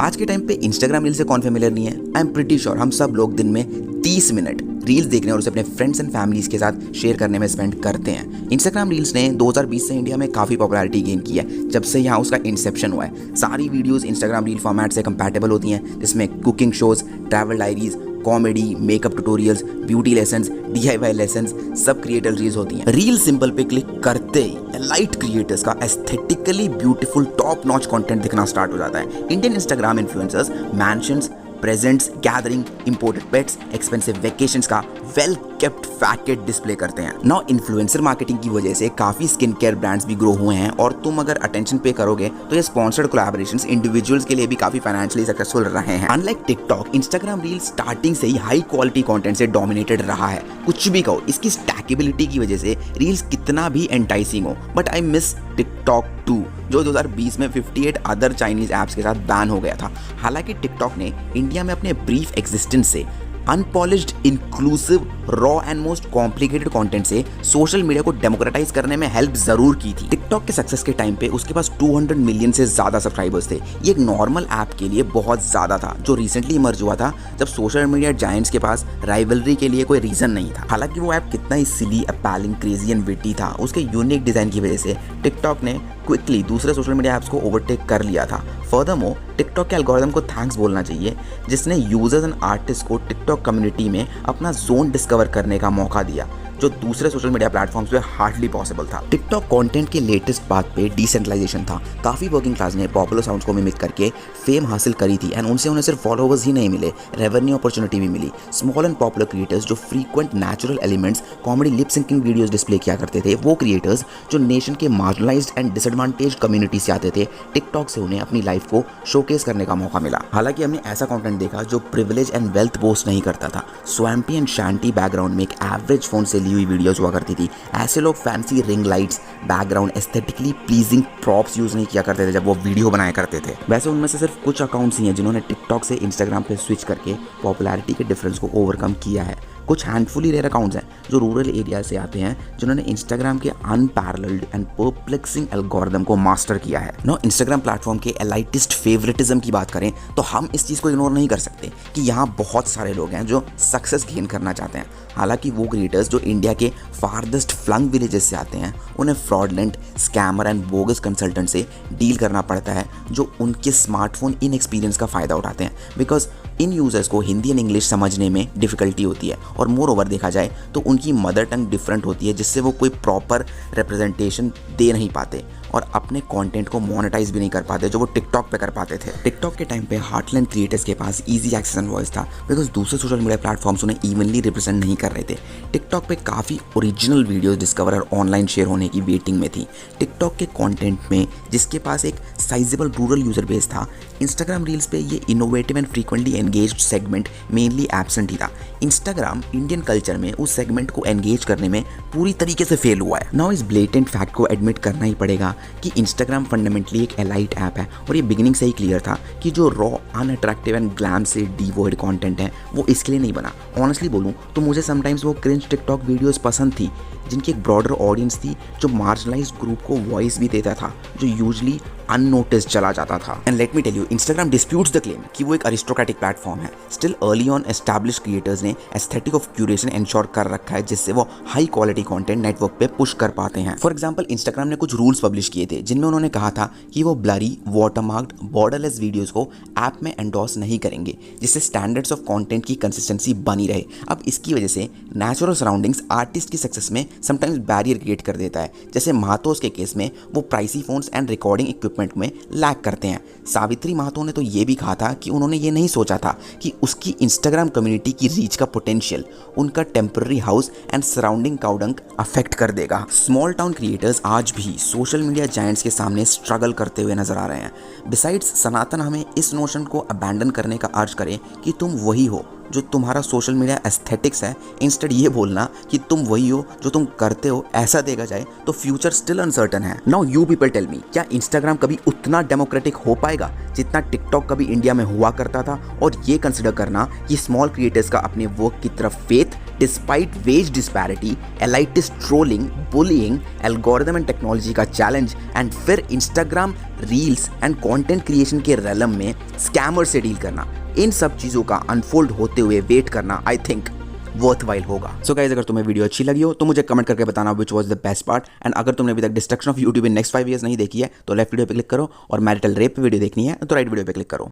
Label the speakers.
Speaker 1: आज के टाइम पे इंस्टाग्राम रील से कौन फेमिलियर नहीं है। आई एम प्रिटी श्योर हम सब लोग दिन में 30 मिनट रील्स देखने और उसे अपने फ्रेंड्स एंड फैमिलीज के साथ शेयर करने में स्पेंड करते हैं। इंस्टाग्राम रील्स ने 2020 से इंडिया में काफ़ी पॉपुलैरिटी गेन की है जब से यहाँ उसका इंसेप्शन हुआ है। सारी वीडियोस इंस्टाग्राम रील फॉर्मेट से कंपैटिबल होती हैं, जिसमें cooking shows, travel diaries, comedy, makeup tutorials, beauty lessons, DIY lessons, सब क्रिएटर रील्स होती हैं। रील सिंबल पे क्लिक करते ही एलाइट क्रिएटर्स का aesthetically beautiful top notch content दिखना स्टार्ट हो जाता है। Indian Instagram influencers mansions, presents, gathering, imported pets, expensive vacations का वेल केप्ट फैकेट डिस्प्ले करते हैं। नाउ इन्फ्लुएंसर मार्केटिंग की वजह से काफी स्किन केयर ब्रांड्स भी ग्रो हुए हैं और तुम अगर अटेंशन पे करोगे तो ये स्पॉन्सर्ड कोलैबोरेशंस इंडिविजुअल्स के लिए भी काफी फाइनेंशियली सक्सेसफुल रहे हैं। Unlike TikTok, Instagram reel starting से ही हाई क्वालिटी कंटेंट से डोमिनेटेड रहा है। कुछ भी कहो, इसकी स्टैकेबिलिटी की वजह से रील्स कितना भी एंटाइसिंग हो, बट आई मिस टिकटॉक 2 जो 2020 में 58 अदर चाइनीज ऐप्स के साथ बैन हो गया था। हालांकि टिकटॉक ने इंडिया में अपने ब्रीफ एग्जिस्टेंस से unpolished, inclusive, raw and most complicated content से सोशल मीडिया को डेमोक्रेटाइज करने में हेल्प जरूर की थी। टिकटॉक के सक्सेस के टाइम पे उसके पास 200 मिलियन से ज्यादा सब्सक्राइबर्स थे। ये एक नॉर्मल ऐप के लिए बहुत ज्यादा था, जो रिसेंटली इमर्ज हुआ था जब सोशल मीडिया जायंट्स के पास राइवलरी के लिए कोई रीजन नहीं था। हालांकि वो ऐप कितना ही सिली, अपैलिंग, क्रेजी एंड विटी था, उसके यूनिक डिजाइन की वजह से टिकटॉक ने क्विकली दूसरे सोशल मीडिया ऐप्स को ओवरटेक कर लिया था। फर्दरमोर टिकटॉक के एल्गोरिथम को थैंक्स बोलना चाहिए, जिसने यूजर्स एंड आर्टिस्ट को टिकटॉक कम्युनिटी में अपना जोन डिस्कवर करने का मौका दिया, जो दूसरे सोशल मीडिया प्लेटफॉर्म्स पे हार्डली पॉसिबल था। टिकटॉक कंटेंट के लेटेस्ट बात पे डिसेंट्रलाइजेशन था। काफी वर्किंग क्लास ने पॉपुलर साउंड्स को मिमिक करके फेम हासिल करी थी एंड उनसे उन्हें सिर्फ फॉलोअर्स ही नहीं मिले, रेवेन्यू अपॉर्चुनिटी भी मिली। स्मॉल एंड पॉपुलर क्रिएटर्स जो frequent natural elements, comedy, lip syncing videos display किया करते थे, वो क्रिएटर्स जो नेशन के मार्जिनलाइज्ड एंड डिसएडवांटेज्ड कम्युनिटी से आते थे, टिकटॉक से उन्हें अपनी लाइफ को शोकेस करने का मौका मिला। हालांकि हमने ऐसा कंटेंट देखा जो प्रिविलेज एंड वेल्थ बोस्ट नहीं करता था। स्वैम्पी एंड शैंटी बैकग्राउंड में एक एवरेज फोन से ली हुई वीडियोस हुआ करती थी। ऐसे लोग fancy ring lights, background, aesthetically pleasing props use नहीं किया करते थे जब वो वीडियो बनाया करते थे। वैसे उनमें से सिर्फ कुछ अकाउंट्स ही हैं जिन्होंने टिकटॉक से इंस्टाग्राम पे स्विच करके पॉपुलैरिटी के डिफरेंस को ओवरकम किया है। कुछ हैंडफुल ही रेयर अकाउंट्स हैं जो रूरल एरिया से आते हैं, जिन्होंने इंस्टाग्राम के अनपैरेलल्ड एंड परप्लेक्सिंग एल्गोरिथम को मास्टर किया है। नो इंस्टाग्राम प्लेटफॉर्म के एलाइटिस्ट फेवरेटिज्म की बात करें तो हम इस चीज़ को इग्नोर नहीं कर सकते कि यहाँ बहुत सारे लोग हैं जो सक्सेस गेन करना चाहते हैं। हालांकि वो क्रिएटर्स जो इंडिया के फारदेस्ट फ्लंग विलेजेस से आते हैं, उन्हें fraudulent, scammer and bogus consultant से डील करना पड़ता है, जो उनके स्मार्टफोन इन एक्सपीरियंस का फ़ायदा उठाते हैं। बिकॉज इन यूज़र्स को हिंदी एंड इंग्लिश समझने में डिफ़िकल्टी होती है और मोर ओवर देखा जाए तो उनकी मदर टंग डिफरेंट होती है, जिससे वो कोई प्रॉपर रिप्रेजेंटेशन दे नहीं पाते और अपने कंटेंट को मोनेटाइज भी नहीं कर पाते जो वो टिकटॉक पे कर पाते थे। टिकटॉक के टाइम पे हार्टलैंड क्रिएटर्स के पास इजी एक्सेस एंड वॉइस था, बिकॉज दूसरे सोशल मीडिया प्लेटफॉर्म्स उन्हें इवनली रिप्रेजेंट नहीं कर रहे थे। टिकटॉक पे काफ़ी ओरिजिनल वीडियोस डिस्कवर और ऑनलाइन शेयर होने की वेटिंग में थी। टिकटॉक के कंटेंट में जिसके पास एक साइजेबल रूरल यूजर बेस था, इंस्टाग्राम रील्स पे ये innovative and frequently engaged segment mainly absent ही था। इंस्टाग्राम इंडियन कल्चर में उस सेगमेंट को एंगेज करने में पूरी तरीके से फेल हुआ है। नाउ इस ब्लेटेंट फैक्ट को एडमिट करना ही पड़ेगा कि इंस्टाग्राम फंडामेंटली एक एलाइट ऐप है और ये बिगिनिंग से ही क्लियर था कि जो रॉ, अनअट्रैक्टिव एंड ग्लैम से डिवोइड कंटेंट है वो इसके लिए नहीं बना। ऑनेस्टली बोलूँ तो मुझे समटाइम्स वो क्रिंज टिकटॉक वीडियोस पसंद थी जिनकी एक ब्रॉडर ऑडियंस थी, जो मार्जिनलाइज्ड ग्रुप को वॉइस भी देता था, जो यूजुअली अननोटिस्ड चला जाता था। And let me tell you, Instagram disputes the claim कि वो एक अरिस्टोक्रेटिक प्लेटफॉर्म है। Still early on established creators ने एस्थेटिक ऑफ क्यूरेशन एंश्योर कर रखा है, जिससे वो हाई क्वालिटी कंटेंट नेटवर्क पे पुश कर पाते हैं। फॉर एग्जांपल, इंस्टाग्राम ने कुछ रूल्स पब्लिश किए थे जिनमें उन्होंने कहा था कि वो ब्लरी, वाटरमार्क्ड, बॉर्डरलेस वीडियोस को ऐप में एंडोर्स नहीं करेंगे, जिससे स्टैंडर्ड्स ऑफ कंटेंट की कंसिस्टेंसी बनी रहे। अब इसकी वजह से नेचुरल सराउंडिंग्स आर्टिस्ट की सक्सेस में समटाइम्स बैरियर क्रिएट कर देता है। जैसे महातोस के केस में वो pricey phones and recording equipment में लैग करते हैं। सावित्री महातो ने तो ये भी कहा था कि उन्होंने ये नहीं सोचा था कि उसकी इंस्टाग्राम कम्युनिटी की रीच का पोटेंशियल उनका temporary house and surrounding cow dung affect कर देगा। स्मॉल टाउन क्रिएटर्स आज भी सोशल मीडिया जायंट्स के सामने स्ट्रगल करते हुए नजर आ रहे हैं। बिसाइड्स, सनातन हमें इस नोशन को अबैंडन करने का अर्ज करे कि तुम वही हो जो तुम्हारा सोशल मीडिया एस्थेटिक्स है। इंस्टेड ये बोलना कि तुम वही हो जो तुम करते हो, ऐसा देखा जाए तो फ्यूचर स्टिल अनसर्टन है। Now you people tell me, क्या इंस्टाग्राम कभी उतना डेमोक्रेटिक हो पाएगा जितना टिकटॉक कभी इंडिया में हुआ करता था? और ये कंसिडर करना कि स्मॉल क्रिएटर्स का अपने वर्क की तरफ faith, despite wage disparity, elitist trolling, bullying, algorithm and technology का चैलेंज एंड फिर Instagram Reels and content creation के रेलम में स्कैमर से डील करना, इन सब चीज़ों का अनफोल्ड होते हुए वेट करना आई थिंक वर्थवाइल होगा। सो गाइस, अगर तुम्हें वीडियो अच्छी लगी हो तो मुझे कमेंट करके बताना which was the best part. And अगर तुमने अभी तक destruction of YouTube in next 5 years नहीं देखी है तो लेफ्ट वीडियो पे क्लिक करो, और मैरिटल रेप पे वीडियो देखनी है तो राइट वीडियो पे क्लिक करो।